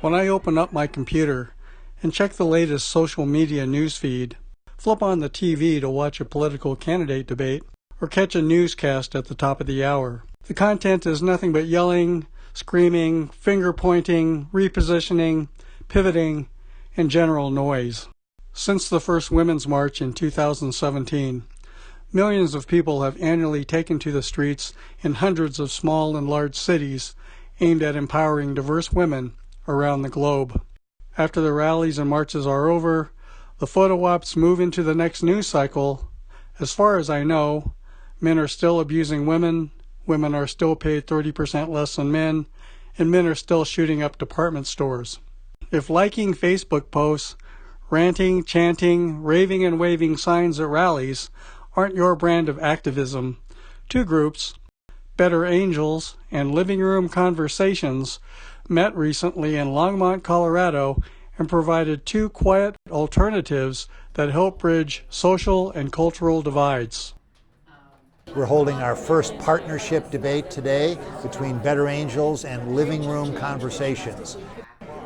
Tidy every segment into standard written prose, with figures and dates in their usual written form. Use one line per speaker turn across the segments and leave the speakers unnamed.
When I open up my computer and check the latest social media news feed, flip on the TV to watch a political candidate debate, or catch a newscast at the top of the hour, the content is nothing but yelling, screaming, finger-pointing, repositioning, pivoting, and general noise. Since the first Women's March in 2017, millions of people have annually taken to the streets in hundreds of small and large cities aimed at empowering diverse women around the globe. After the rallies and marches are over, the photo ops move into the next news cycle. As far as I know, men are still abusing women, women are still paid 30% less than men, and men are still shooting up department stores. If liking Facebook posts, ranting, chanting, raving and waving signs at rallies aren't your brand of activism, two groups, Better Angels and Living Room Conversations, met recently in Longmont, Colorado, and provided two quiet alternatives that help bridge social and cultural divides.
We're holding our first partnership debate today between Better Angels and Living Room Conversations.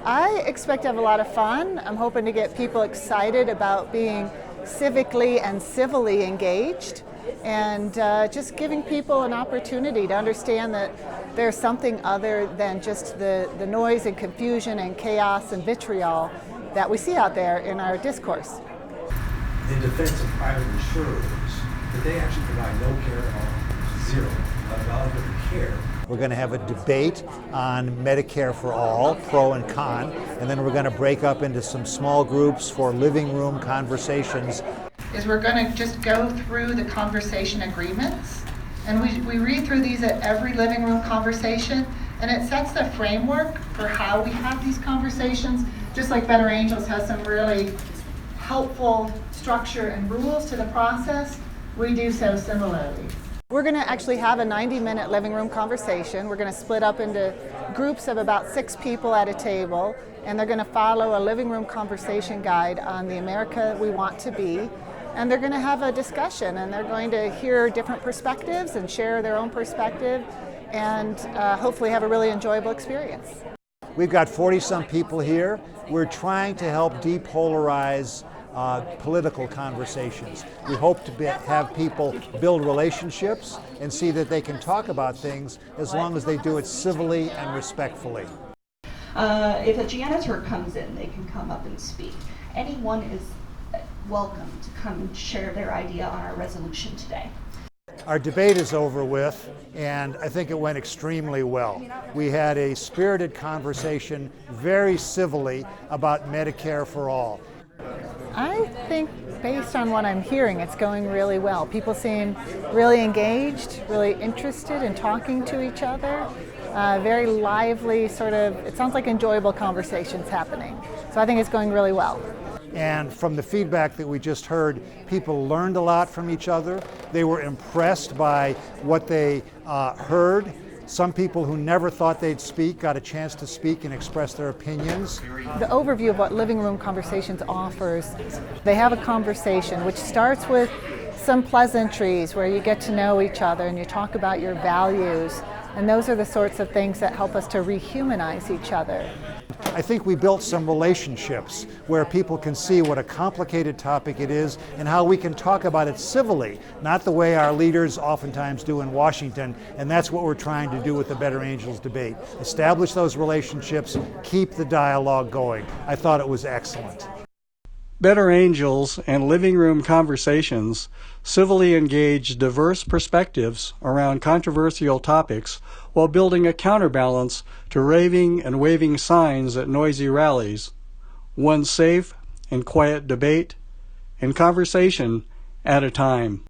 I expect to have a lot of fun. I'm hoping to get people excited about being civically and civilly engaged, and just giving people an opportunity to understand that there's something other than just the noise and confusion and chaos and vitriol that we see out there in our discourse.
In defense of private insurers, that they actually provide no care at all, zero, not a dollar worth of care.
We're going to have a debate on Medicare for all, pro and con, and then we're going to break up into some small groups for living room conversations.
We're going to just go through the conversation agreements, and we read through these at every living room conversation, and it sets the framework for how we have these conversations. Just like Better Angels has some really helpful structure and rules to the process, we do so similarly. We're going to actually have a 90-minute living room conversation. We're going to split up into groups of about 6 people at a table, and they're going to follow a living room conversation guide on the America we want to be. And they're going to have a discussion, and they're going to hear different perspectives and share their own perspective, and hopefully have a really enjoyable experience.
We've got 40-some people here. We're trying to help depolarize political conversations. We hope to have people build relationships and see that they can talk about things as long as they do it civilly and respectfully.
If a janitor comes in, they can come up and speak. Anyone is welcome to come and share their idea on our resolution today.
Our debate is over with, and I think it went extremely well. We had a spirited conversation, very civilly, about Medicare for all.
I think, based on what I'm hearing, it's going really well. People seem really engaged, really interested in talking to each other. Very lively, it sounds like enjoyable conversations happening. So I think it's going really well.
And from the feedback that we just heard, people learned a lot from each other. They were impressed by what they heard. Some people who never thought they'd speak got a chance to speak and express their opinions.
The overview of what Living Room Conversations offers, they have a conversation which starts with some pleasantries where you get to know each other and you talk about your values. And those are the sorts of things that help us to rehumanize each other.
I think we built some relationships where people can see what a complicated topic it is and how we can talk about it civilly, not the way our leaders oftentimes do in Washington, and that's what we're trying to do with the Better Angels debate. Establish those relationships, keep the dialogue going. I thought it was excellent.
Better Angels and Living Room Conversations civilly engage diverse perspectives around controversial topics while building a counterbalance to raving and waving signs at noisy rallies. One safe and quiet debate and conversation at a time.